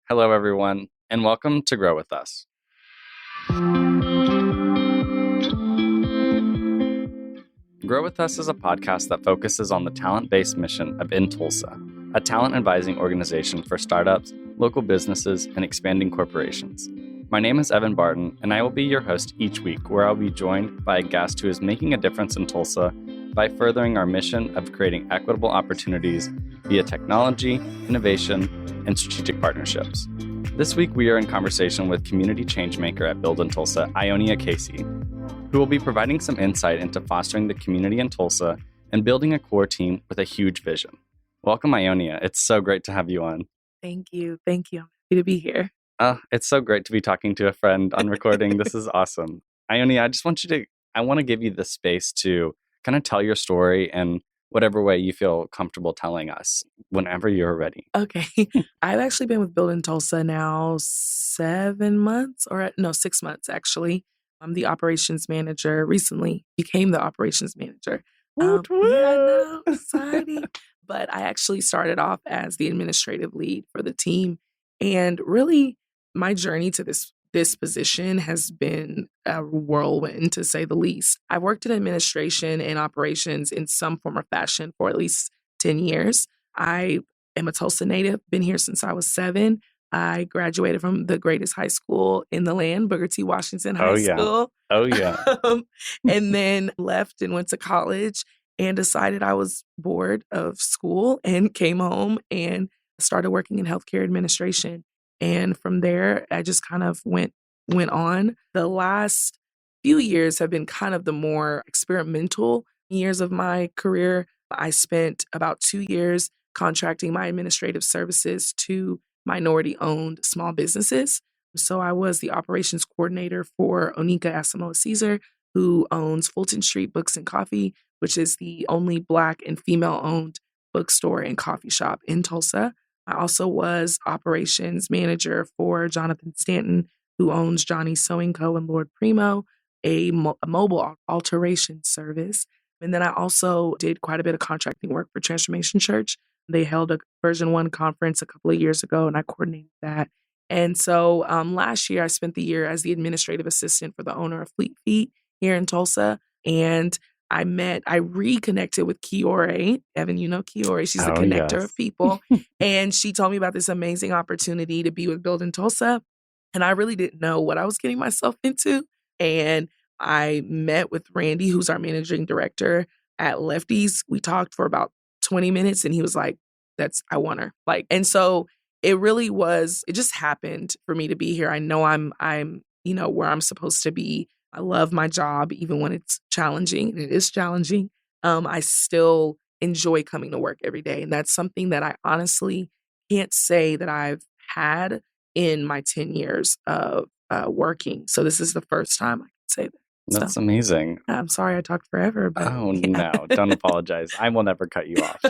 Hello, everyone, and welcome to Grow With Us. Grow With Us is a podcast that focuses on the talent-based mission of Tulsa, a talent advising organization for startups, local businesses, and expanding corporations. My name is Evan Barton, and I will be your host each week, where I'll be joined by a guest who is making a difference in Tulsa by furthering our mission of creating equitable opportunities via technology, innovation, and strategic partnerships. This week, we are in conversation with community changemaker at Build in Tulsa, Ioneeyau Casey, who will be providing some insight into fostering the community in Tulsa and building a core team with a huge vision. Welcome, Ioneeyau. It's so great to have you on. Thank you. I'm happy to be here. It's so great to be talking to a friend on recording. This is awesome. Ioneeyau, I want to give you the space to kind of tell your story in whatever way you feel comfortable telling us whenever you're ready. Okay. I've actually been with Build in Tulsa now 6 months actually. I'm the operations manager, recently became the operations manager. Yeah, I know, exciting. But I actually started off as the administrative lead for the team. And really, my journey to this position has been a whirlwind, to say the least. I've worked in administration and operations in some form or fashion for at least 10 years. I am a Tulsa native, been here since I was 7. I graduated from the greatest high school in the land, Booker T. Washington High School. Oh, yeah. And then left and went to college and decided I was bored of school and came home and started working in healthcare administration. And from there, I just kind of went on. The last few years have been kind of the more experimental years of my career. I spent about 2 years contracting my administrative services to minority-owned small businesses. So I was the operations coordinator for Ioneeyau Casey, who owns Fulton Street Books and Coffee, which is the only Black and female-owned bookstore and coffee shop in Tulsa. I also was operations manager for Jonathan Stanton, who owns Johnny's Sewing Co. and Lord Primo, a mobile alteration service. And then I also did quite a bit of contracting work for Transformation Church. They held a version 1 conference a couple of years ago, and I coordinated that. And so last year, I spent the year as the administrative assistant for the owner of Fleet Feet here in Tulsa. And I reconnected with Kiore. Evan, you know Kiore. She's the connector of people. And she told me about this amazing opportunity to be with Build in Tulsa. And I really didn't know what I was getting myself into. And I met with Randy, who's our managing director at Lefty's. We talked for about 20 minutes and he was like, I want her. And so it just happened for me to be here. I know I'm where I'm supposed to be. I love my job, even when it's challenging, and it is challenging. I still enjoy coming to work every day. And that's something that I honestly can't say that I've had in my 10 years of working. So this is the first time I can say that. That's amazing. I'm sorry I talked forever. But, No, don't apologize. I will never cut you off.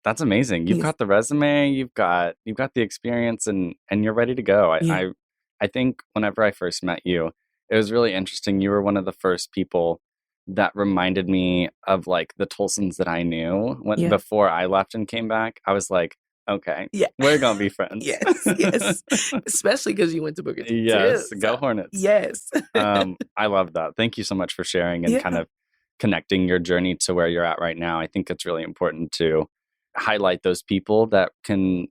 That's amazing. You've got the resume, you've got the experience, and you're ready to go. I think whenever I first met you, it was really interesting. You were one of the first people that reminded me of the Tulsans that I knew before I left and came back. I was like, okay, we're going to be friends. Yes. Especially because you went to Booker T. Yes, too, go Hornets. Yes. I love that. Thank you so much for sharing and kind of connecting your journey to where you're at right now. I think it's really important to highlight those people that can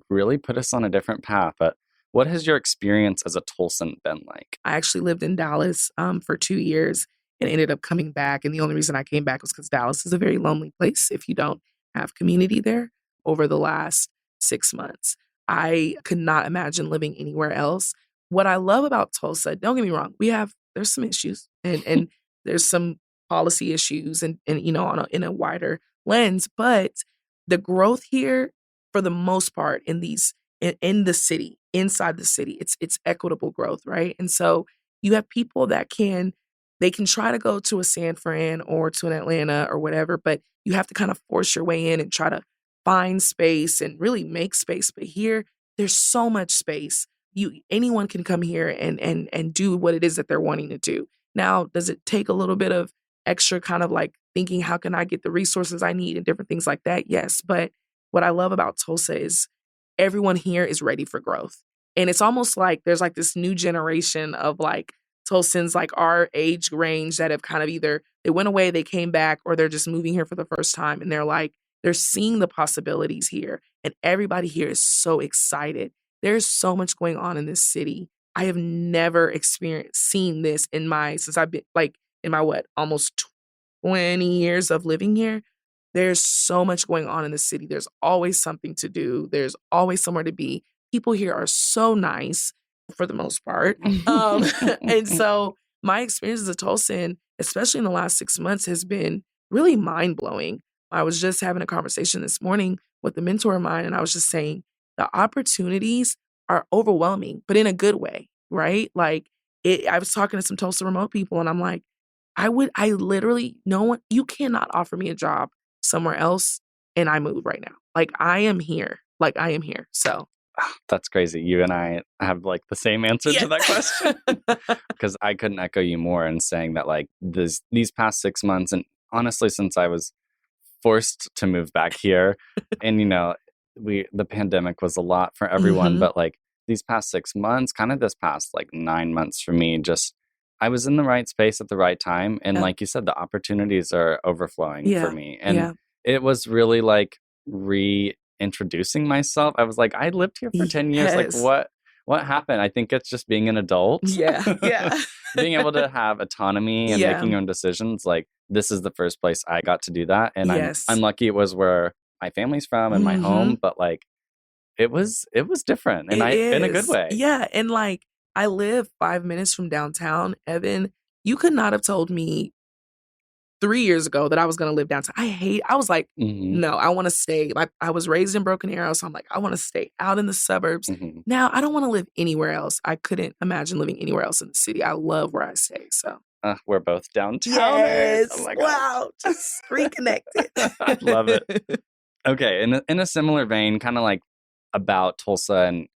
really put us on a different path. But what has your experience as a Tulsan been like? I actually lived in Dallas for 2 years and ended up coming back. And the only reason I came back was because Dallas is a very lonely place if you don't have community there. Over the last 6 months, I could not imagine living anywhere else. What I love about Tulsa, don't get me wrong, there's some issues and there's some policy issues and in a wider lens, but the growth here, for the most part, in the city, inside the city, it's equitable growth, right? And so you have people that can try to go to a San Fran or to an Atlanta or whatever, but you have to kind of force your way in and try to find space and really make space. But here, there's so much space. Anyone can come here and do what it is that they're wanting to do. Now, does it take a little bit of extra kind of thinking, how can I get the resources I need and different things like that? Yes. But what I love about Tulsa is everyone here is ready for growth. And it's almost like there's like this new generation of like Tulsans, like our age range, that have kind of either they went away, they came back, or they're just moving here for the first time. And they're seeing the possibilities here. And everybody here is so excited. There's so much going on in this city. I have never seen this since I've been like in my almost 20 years of living here. There's so much going on in the city. There's always something to do. There's always somewhere to be. People here are so nice for the most part. And so my experience as a Tulsan, especially in the last 6 months, has been really mind-blowing. I was just having a conversation this morning with a mentor of mine, and I was just saying the opportunities are overwhelming, but in a good way, right? Like I was talking to some Tulsa remote people, and I'm like, you cannot offer me a job somewhere else and I move right now. Like I am here. So that's crazy. You and I have like the same answer to that question, because I couldn't echo you more in saying that like these past 6 months, and honestly, since I was forced to move back here, and the pandemic was a lot for everyone, but like these past 6 months, kind of this past like 9 months for me, just I was in the right space at the right time. And like you said, the opportunities are overflowing for me. And it was really like reintroducing myself. I was like, I lived here for 10 years. Like what happened? I think it's just being an adult. Yeah. Being able to have autonomy and making your own decisions. Like this is the first place I got to do that. And I'm lucky it was where my family's from and my home, but like it was different and in a good way. Yeah. And like I live 5 minutes from downtown. Evan, you could not have told me 3 years ago that I was going to live downtown. I was like, no, I want to stay. Like I was raised in Broken Arrow, so I'm like, I want to stay out in the suburbs. Now I don't want to live anywhere else. I couldn't imagine living anywhere else in the city. I love where I stay. So we're both downtown. Yes. Oh my God. Wow. Just reconnected. I love it. Okay. In a similar vein, kind of like about Tulsa and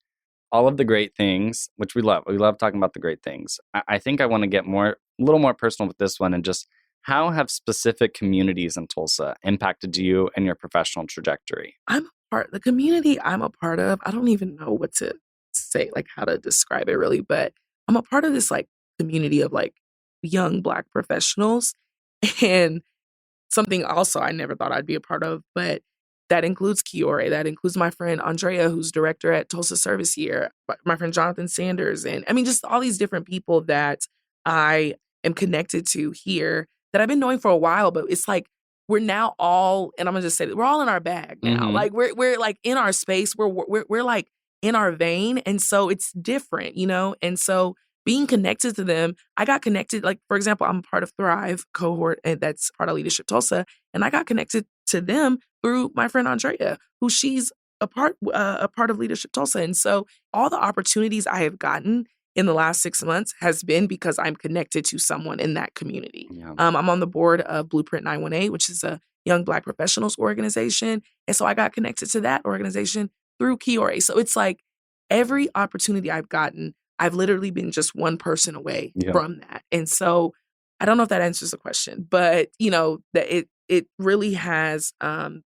all of the great things, which we love. We love talking about the great things. I think I want to get a little more personal with this one, and just how have specific communities in Tulsa impacted you and your professional trajectory? The community I'm a part of, I don't even know what to say, like how to describe it really, but I'm a part of this like community of like young Black professionals. And something also I never thought I'd be a part of, but that includes Kiore. That includes my friend Andrea, who's director at Tulsa Service Year, my friend Jonathan Sanders. And I mean, just all these different people that I am connected to here that I've been knowing for a while, but it's like, we're now all, and I'm gonna just say that we're all in our bag now. Like we're like in our space, we're like in our vein. And so it's different, And so being connected to them, I got connected, like, for example, I'm part of Thrive cohort, and that's part of Leadership Tulsa. And I got connected to them through my friend Andrea, who she's a part of Leadership Tulsa. And so all the opportunities I have gotten in the last 6 months has been because I'm connected to someone in that community. Yeah. I'm on the board of Blueprint 918, which is a young Black professionals organization. And so I got connected to that organization through Kiore. So it's like every opportunity I've gotten, I've literally been just one person away from that. And so I don't know if that answers the question, but that it really has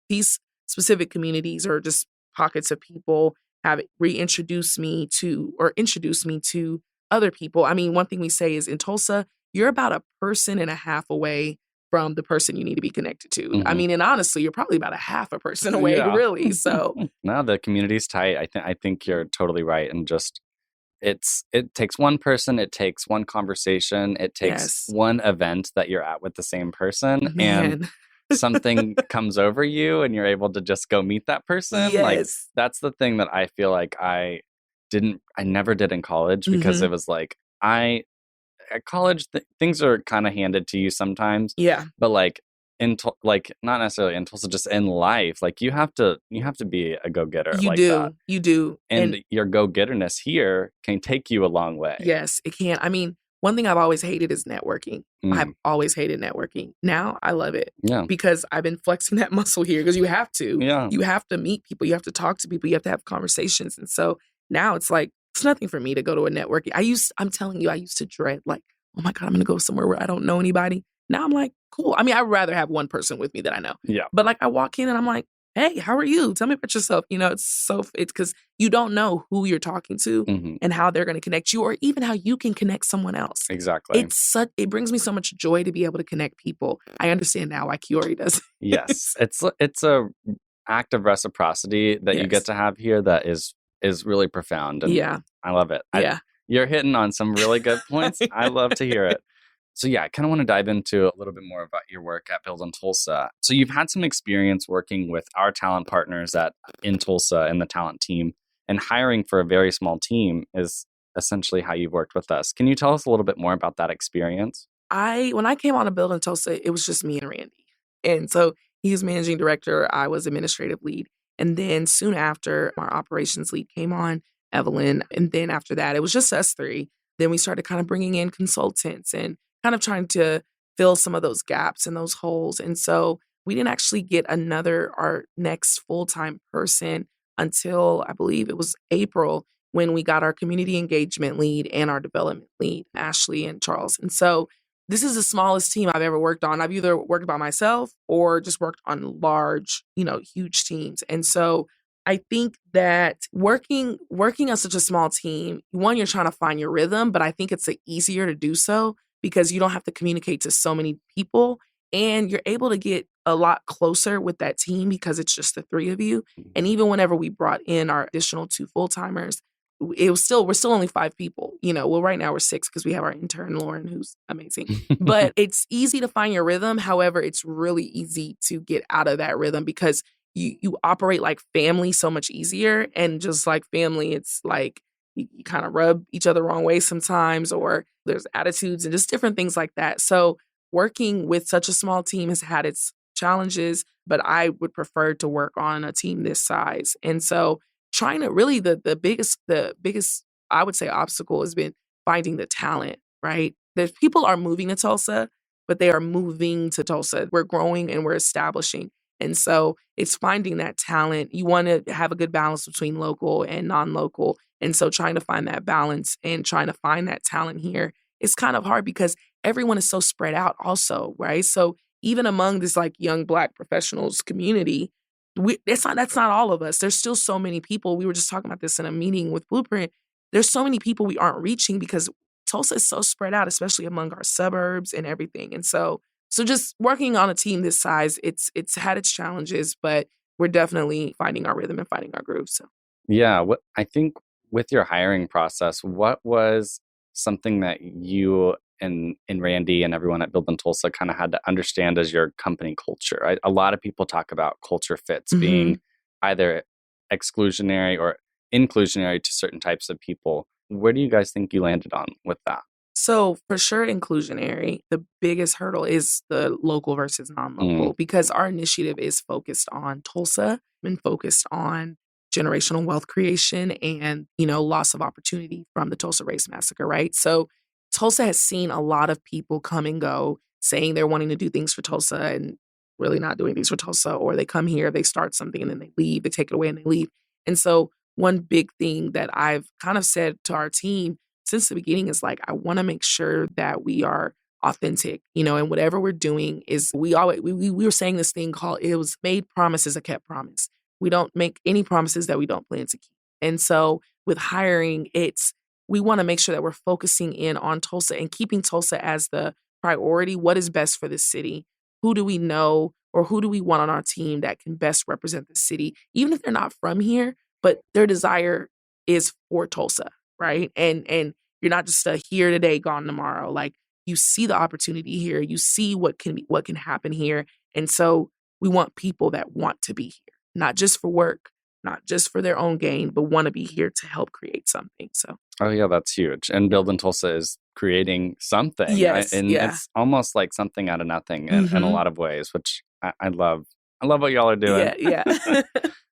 these specific communities or just pockets of people have introduced me to other people. I mean, one thing we say is in Tulsa, you're about a person and a half away from the person you need to be connected to. I mean, and honestly, you're probably about a half a person away, really. So no, the community's tight. I think you're totally right. And just it takes one person, it takes one conversation, it takes one event that you're at with the same person, and something comes over you and you're able to just go meet that person. Like that's the thing that I feel like I never did in college, because it was like at college things are kind of handed to you sometimes. Yeah. But like not necessarily in Tulsa, just in life, like you have to be a go-getter. You do. And your go-getterness here can take you a long way. Yes, it can. I mean, one thing I've always hated is networking. I've always hated networking. Now I love it because I've been flexing that muscle here, because you have to. Yeah. You have to meet people. You have to talk to people. You have to have conversations. And so now it's like, it's nothing for me to go to a networking. I'm telling you, I used to dread like, oh my God, I'm going to go somewhere where I don't know anybody. Now I'm like, cool. I mean, I'd rather have one person with me that I know. Yeah. But like I walk in and I'm like, hey, how are you? Tell me about yourself. It's because you don't know who you're talking to and how they're going to connect you, or even how you can connect someone else. Exactly. It brings me so much joy to be able to connect people. I understand now why Kiori does. Yes. It's a act of reciprocity that you get to have here that is really profound. And Yeah. I love it. Yeah. You're hitting on some really good points. I love to hear it. So yeah, I kind of want to dive into a little bit more about your work at Build in Tulsa. So you've had some experience working with our talent partners in Tulsa and the talent team, and hiring for a very small team is essentially how you've worked with us. Can you tell us a little bit more about that experience? When I came on to Build in Tulsa, it was just me and Randy. And so he was managing director, I was administrative lead. And then soon after, our operations lead came on, Evelyn. And then after that, it was just us three. Then we started kind of bringing in consultants and kind of trying to fill some of those gaps and those holes. And so we didn't actually get our next full-time person until I believe it was April, when we got our community engagement lead and our development lead, Ashley and Charles. And so this is the smallest team I've ever worked on. I've either worked by myself or just worked on large, huge teams. And so I think that working on such a small team, one, you're trying to find your rhythm, but I think it's easier to do so because you don't have to communicate to so many people, and you're able to get a lot closer with that team because it's just the three of you. And even whenever we brought in our additional 2 full-timers, we're still only 5 people. Well, right now we're 6 because we have our intern Lauren, who's amazing. But it's easy to find your rhythm. However, it's really easy to get out of that rhythm because you operate like family so much easier. And just like family, it's like you kind of rub each other the wrong way sometimes, or there's attitudes and just different things like that. So working with such a small team has had its challenges, but I would prefer to work on a team this size. And so trying to really the biggest I would say obstacle has been finding the talent, right? There's people are moving to Tulsa, but they are moving to Tulsa. We're growing and we're establishing. And so it's finding that talent. You want to have a good balance between local and non-local. And so trying to find that balance and trying to find that talent here is kind of hard because everyone is so spread out also, right? So even among this like young Black professionals community, that's not all of us. There's still so many people. We were just talking about this in a meeting with Blueprint. There's so many people we aren't reaching because Tulsa is so spread out, especially among our suburbs and everything. And so just working on a team this size, it's had its challenges, but we're definitely finding our rhythm and finding our groove. So yeah, I think with your hiring process, what was something that you and Randy and everyone at Build in Tulsa kind of had to understand as your company culture? A lot of people talk about culture fits being either exclusionary or inclusionary to certain types of people. Where do you guys think you landed on with that? So for sure, inclusionary, the biggest hurdle is the local versus non-local because our initiative is focused on Tulsa and focused on generational wealth creation and, loss of opportunity from the Tulsa Race Massacre, right? So Tulsa has seen a lot of people come and go saying they're wanting to do things for Tulsa and really not doing things for Tulsa, or they come here, they start something and then they leave, they take it away and they leave. And so one big thing that I've kind of said to our team since the beginning is like, I want to make sure that we are authentic, and whatever we're doing is we were saying this thing called, it was made promises, a kept promise. We don't make any promises that we don't plan to keep. And so with hiring, we want to make sure that we're focusing in on Tulsa and keeping Tulsa as the priority. What is best for the city? Who do we know or who do we want on our team that can best represent the city, even if they're not from here, but their desire is for Tulsa, right? And you're not just here today, gone tomorrow. Like you see the opportunity here, you see what can happen here. And so we want people that want to be here, not just for work, not just for their own gain, but want to be here to help create something. So, oh yeah, that's huge. And Build in Tulsa is creating something. Yes, and it's almost like something out of nothing in a lot of ways, which I love. I love what y'all are doing. Yeah.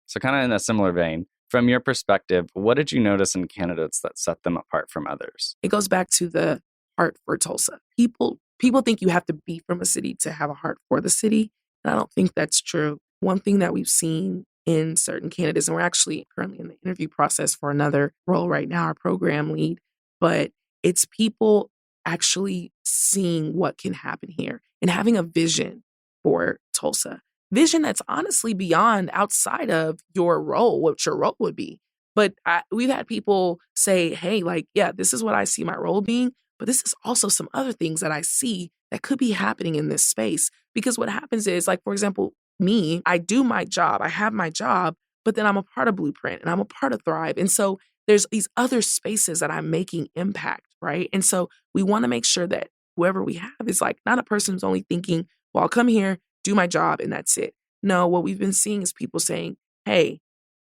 So kind of in a similar vein, from your perspective, what did you notice in candidates that set them apart from others? It goes back to the heart for Tulsa. People think you have to be from a city to have a heart for the city. And I don't think that's true. One thing that we've seen in certain candidates, and we're actually currently in the interview process for another role right now, our program lead, but it's people actually seeing what can happen here and having a vision for Tulsa. vision that's honestly beyond outside of your role, what your role would be. But we've had people say, hey, like, yeah, this is what I see my role being, but this is also some other things that I see that could be happening in this space. Because what happens is, like, for example, me, I do my job, I have my job, but then I'm a part of Blueprint and I'm a part of Thrive. And so there's these other spaces that I'm making impact, right? And so we want to make sure that whoever we have is like not a person who's only thinking, well, I'll come here, do my job, and that's it. No, what we've been seeing is people saying, hey,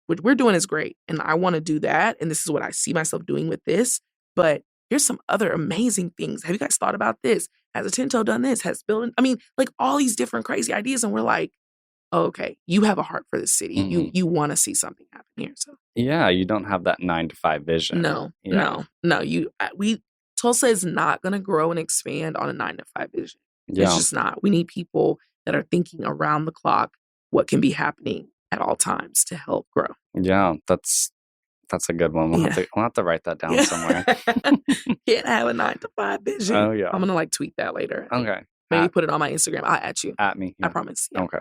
what we're doing is great, and I want to do that, and this is what I see myself doing with this, but here's some other amazing things. Have you guys thought about this? Has Atento done this? Has Bill, I mean, like all these different crazy ideas, and we're like, oh, okay, you have a heart for the city. You want to see something happen here. So yeah, you don't have that 9 to 5 vision. no. Tulsa is not going to grow and expand on a 9 to 5 vision. Yeah. It's just not. We need people that are thinking around the clock what can be happening at all times to help grow. Yeah, that's a good one. We'll have to write that down somewhere. Can't have a 9 to 5 vision. Oh yeah. I'm gonna like tweet that later. Okay. Maybe put it on my Instagram. I'll at you. At me. Yeah. I promise. Yeah. Okay.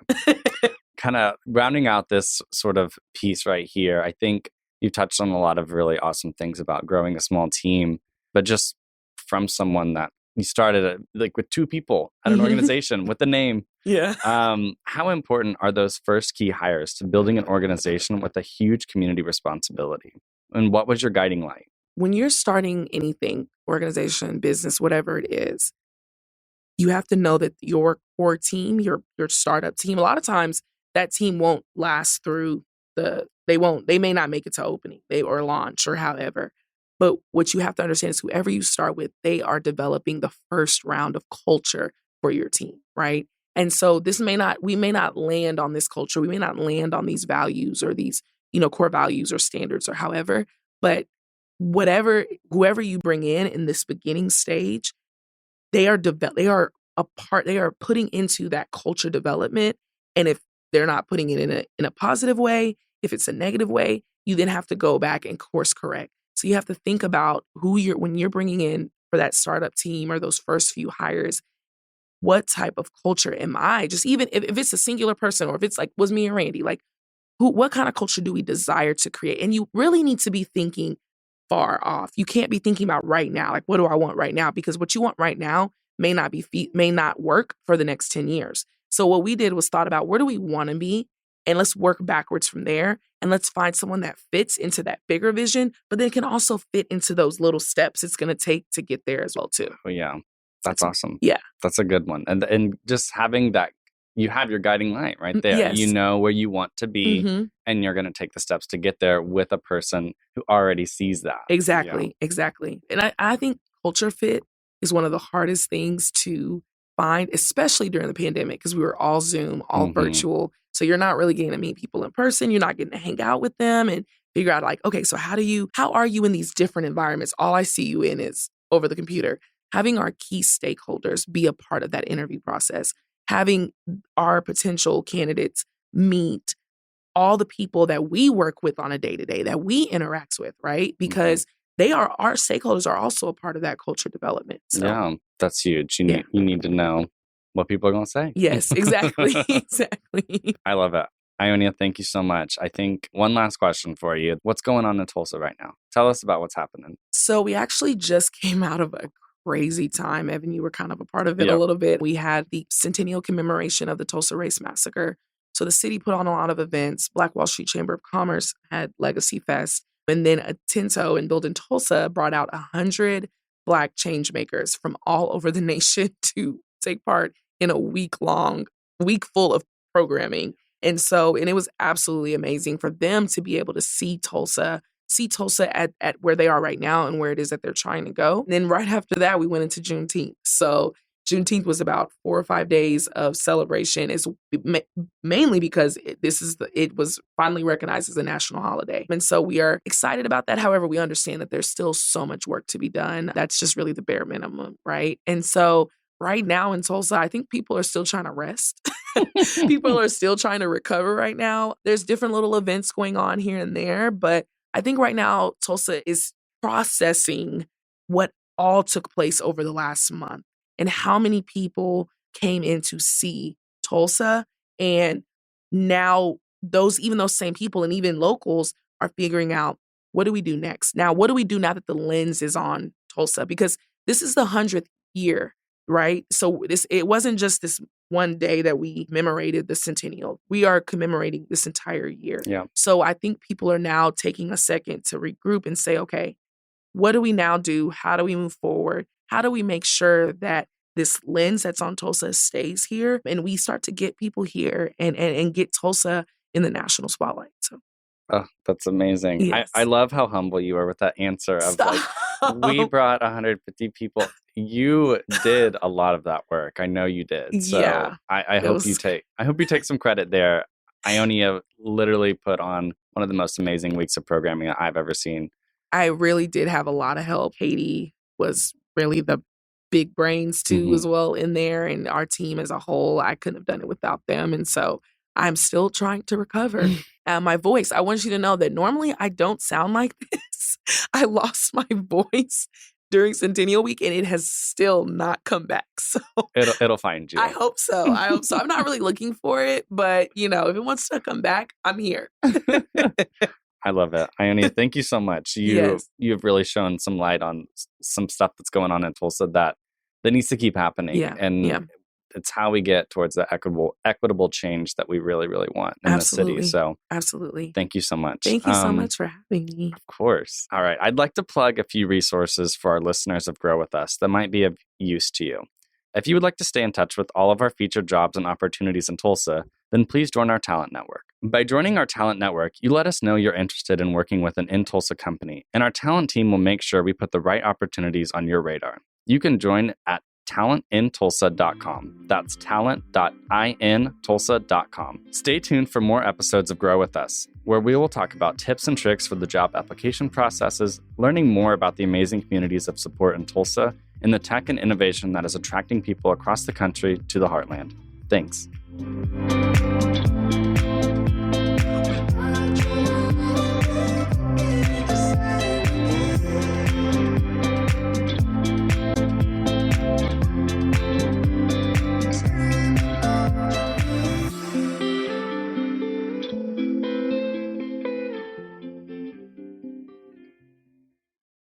Kind of rounding out this sort of piece right here, I think you touched on a lot of really awesome things about growing a small team, but just from someone that you started like with 2 people at an organization with the name. Yeah. How important are those first key hires to building an organization with a huge community responsibility? And what was your guiding light? When you're starting anything, organization, business, whatever it is, you have to know that your core team, your startup team, a lot of times that team won't last through they may not make it to opening or launch or however. But what you have to understand is whoever you start with, they are developing the first round of culture for your team, right? And so we may not land on this culture. We may not land on these values or these, core values or standards or however, but whoever you bring in this beginning stage, they are putting into that culture development. And if they're not putting it in a positive way, if it's a negative way, you then have to go back and course correct. So you have to think about when you're bringing in for that startup team or those first few hires, what type of culture am I? Just even if it's a singular person or if it's like was me and Randy, like what kind of culture do we desire to create? And you really need to be thinking far off. You can't be thinking about right now, like what do I want right now? Because what you want right now may not work for the next 10 years. So what we did was thought about where do we want to be? And let's work backwards from there. And let's find someone that fits into that bigger vision, but then can also fit into those little steps it's going to take to get there as well, too. Oh, yeah. That's awesome. Yeah. That's a good one. And just having that, you have your guiding light right there. Yes. You know where you want to be, and you're going to take the steps to get there with a person who already sees that. Exactly. Exactly. And I think culture fit is one of the hardest things to find, especially during the pandemic, because we were all Zoom, all virtual. So you're not really getting to meet people in person. You're not getting to hang out with them and figure out like, okay, so how are you in these different environments? All I see you in is over the computer. Having our key stakeholders be a part of that interview process, having our potential candidates meet all the people that we work with on a day-to-day, that we interact with, right? Because our stakeholders are also a part of that culture development. So. Yeah, that's huge. You need to know what people are going to say. Yes, exactly. Exactly. I love it. Ioneeyau, thank you so much. I think one last question for you. What's going on in Tulsa right now? Tell us about what's happening. So we actually just came out of a crazy time. Evan, you were kind of a part of it a little bit. We had the centennial commemoration of the Tulsa Race Massacre. So the city put on a lot of events. Black Wall Street Chamber of Commerce had Legacy Fest. And then Atento and Build in Tulsa brought out 100 Black change makers from all over the nation to take part in a week full of programming. And it was absolutely amazing for them to be able to see Tulsa at where they are right now and where it is that they're trying to go. And then right after that, we went into Juneteenth. So Juneteenth was about 4 or 5 days of celebration, is mainly because it was finally recognized as a national holiday. And so we are excited about that. However, we understand that there's still so much work to be done. That's just really the bare minimum, right? And so right now in Tulsa, I think people are still trying to rest. People are still trying to recover right now. There's different little events going on here and there, but I think right now Tulsa is processing what all took place over the last month and how many people came in to see Tulsa and now even those same people and even locals are figuring out, what do we do next? Now, what do we do now that the lens is on Tulsa? Because this is the 100th year, right? So it wasn't just this one day that we commemorated the centennial. We are commemorating this entire year. Yeah. So I think people are now taking a second to regroup and say, okay, what do we now do? How do we move forward? How do we make sure that this lens that's on Tulsa stays here and we start to get people here and get Tulsa in the national spotlight? So. Oh, that's amazing. Yes. I love how humble you are with that answer of Stop. we brought 150 people. You did a lot of that work. I know you did. So Yeah, I hope you take some credit there. Ioneeyau literally put on one of the most amazing weeks of programming that I've ever seen. I really did have a lot of help. Katie was really the big brains too, as well in there, and our team as a whole. I couldn't have done it without them. And so I'm still trying to recover my voice. I want you to know that normally I don't sound like this. I lost my voice during Centennial Week and it has still not come back. So it'll find you. I hope so. I'm not really looking for it, but if it wants to come back, I'm here. I love it. Ioneeyau, thank you so much. You've really shown some light on some stuff that's going on in Tulsa that needs to keep happening. It's how we get towards the equitable change that we really, really want in the city. So absolutely. Thank you so much. Thank you so much for having me. Of course. All right. I'd like to plug a few resources for our listeners of Grow With Us that might be of use to you. If you would like to stay in touch with all of our featured jobs and opportunities in Tulsa, then please join our talent network. By joining our talent network, you let us know you're interested in working with an in-Tulsa company, and our talent team will make sure we put the right opportunities on your radar. You can join at talentintulsa.com. That's talent.intulsa.com. Stay tuned for more episodes of Grow With Us, where we will talk about tips and tricks for the job application processes, learning more about the amazing communities of support in Tulsa, and the tech and innovation that is attracting people across the country to the heartland. Thanks.